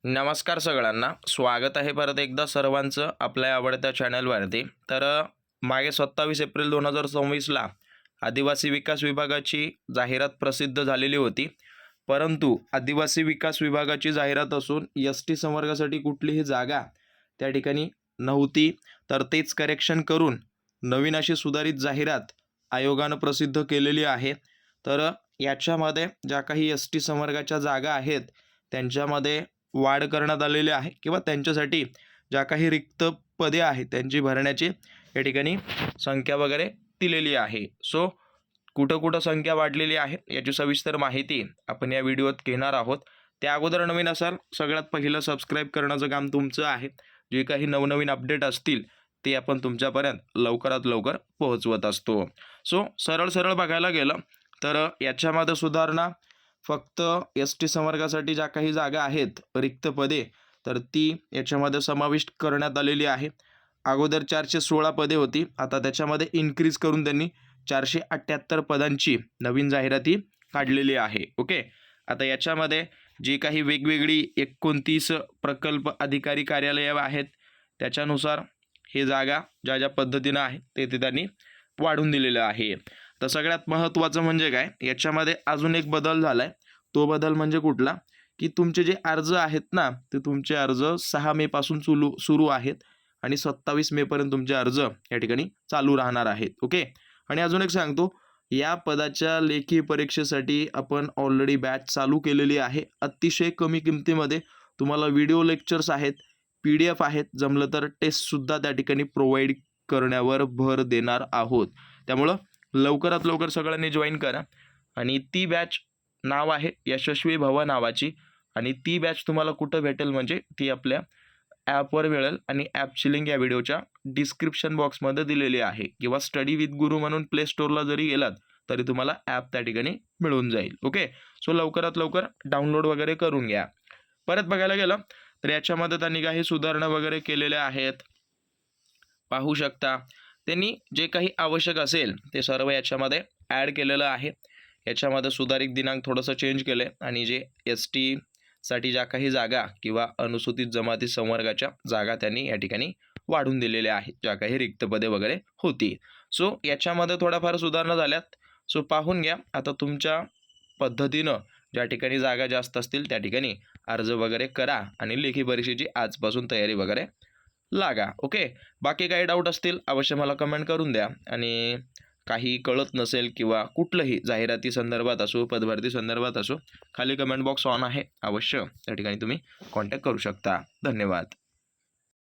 नमस्कार सगळ्यांना, स्वागत आहे परत एकदा सर्वांचं आपल्या आवडत्या चॅनलवरती. तर मागे 27 एप्रिल 2024ला आदिवासी विकास विभागाची जाहिरात प्रसिद्ध झालेली होती. परंतु आदिवासी विकास विभागाची जाहिरात असून एस-टी संवर्गासाठी कुठलीही जागा त्या ठिकाणी नव्हती. तर तेच करेक्शन करून नवीन अशी सुधारित जाहिरात आयोगानं प्रसिद्ध केलेली आहे. तर याच्यामध्ये ज्या काही एस-टी संवर्गाच्या जागा आहेत त्यांच्यामध्ये वाढ करण्यात आलेली आहे किंवा त्यांच्यासाठी ज्या काही रिक्त पदे आहेत त्यांची भरण्याची या ठिकाणी संख्या वगैरे दिलेली आहे. सो कुठं कुठं संख्या वाढलेली आहे याची सविस्तर माहिती आपण या व्हिडिओत घेणार आहोत. त्या अगोदर नवीन असाल सगळ्यात पहिलं सबस्क्राईब करण्याचं काम तुमचं आहे. जे काही नवनवीन अपडेट असतील ते आपण तुमच्यापर्यंत लवकरात लवकर पोहोचवत असतो. सो सरळ सरळ बघायला गेलं तर याच्यामध्ये सुधारणा फक्त एस-टी संवर्गासाठी ज्या काही जागा आहेत रिक्त पदे तर ती याच्यामध्ये समाविष्ट करण्यात आलेली आहे. अगोदर 416 पदे होती, आता त्याच्यामध्ये इन्क्रीज करून त्यांनी 478 पदांची नवीन जाहिराती काढलेली आहे. ओके, आता याच्यामध्ये जी काही वेगवेगळी 29 प्रकल्प अधिकारी कार्यालये आहेत त्याच्यानुसार हे जागा ज्या ज्या पद्धतीनं आहे ते त्यांनी वाढून दिलेलं आहे. तर सगळ्यात महत्त्वाचं म्हणजे काय, याच्यामध्ये अजून एक बदल झाला आहे. तो बदल म्हणजे कुठला, की तुमचे जे अर्ज आहेत ना ते तुमचे अर्ज 6 मे पासून सुरू आहेत आणि 27 मे पर्यंत तुमचे अर्ज या ठिकाणी चालू राहणार आहेत. ओके, आणि अजून एक सांगतो, या पदाच्या लेखी परीक्षेसाठी आपण ऑलरेडी बॅच चालू केलेली आहे. अतिशय कमी किमतीमध्ये तुम्हाला व्हिडिओ लेक्चर्स आहेत, PDF आहेत, जमलं तर टेस्टसुद्धा त्या ठिकाणी प्रोव्हाइड करण्यावर भर देणार आहोत. त्यामुळं लवकरात लवकर सगळ्यांनी जॉईन करा. आणि ती बॅच नाव आहे यशस्वी भव नावाची, आणि ती बॅच तुम्हाला कुठं भेटेल म्हणजे ती आपल्या ॲपवर मिळेल आणि ॲपची लिंक या व्हिडिओच्या डिस्क्रिप्शन बॉक्समध्ये दिलेली आहे, किंवा स्टडी विथ गुरु म्हणून प्ले स्टोअरला जरी गेलात तरी तुम्हाला ॲप त्या ठिकाणी मिळून जाईल. ओके, सो लवकरात लवकर डाउनलोड वगैरे करून घ्या. परत बघायला गेलं तर याच्यामध्ये त्यांनी काही सुधारणा वगैरे केलेल्या आहेत, पाहू शकता. त्यांनी जे काही आवश्यक असेल ते सर्व याच्यामध्ये ॲड केलेलं आहे. याच्यामध्ये सुधारित दिनांक थोडंसं चेंज केलं आहे आणि जे एस-टी साठी ज्या काही जागा किंवा अनुसूचित जमाती संवर्गाच्या जागा त्यांनी या ठिकाणी वाढून दिलेल्या आहेत, ज्या काही रिक्त पदे वगैरे होती. सो याच्यामध्ये थोड्याफार सुधारणा झाल्यात. सो पाहून घ्या. आता तुमच्या पद्धतीनं ज्या ठिकाणी जागा जास्त असतील त्या ठिकाणी अर्ज वगैरे करा आणि लेखी परीक्षेची आजपासून तयारी वगैरे लागा. ओके, बाकी काही डाऊट असतील अवश्य मला कमेंट करून द्या. आणि काही कळत नसेल किंवा कुठलंही जाहिराती संदर्भात असो, पदभरती संदर्भात असो, खाली कमेंट बॉक्स ऑन आहे, अवश्य त्या ठिकाणी तुम्ही कॉन्टॅक्ट करू शकता. धन्यवाद.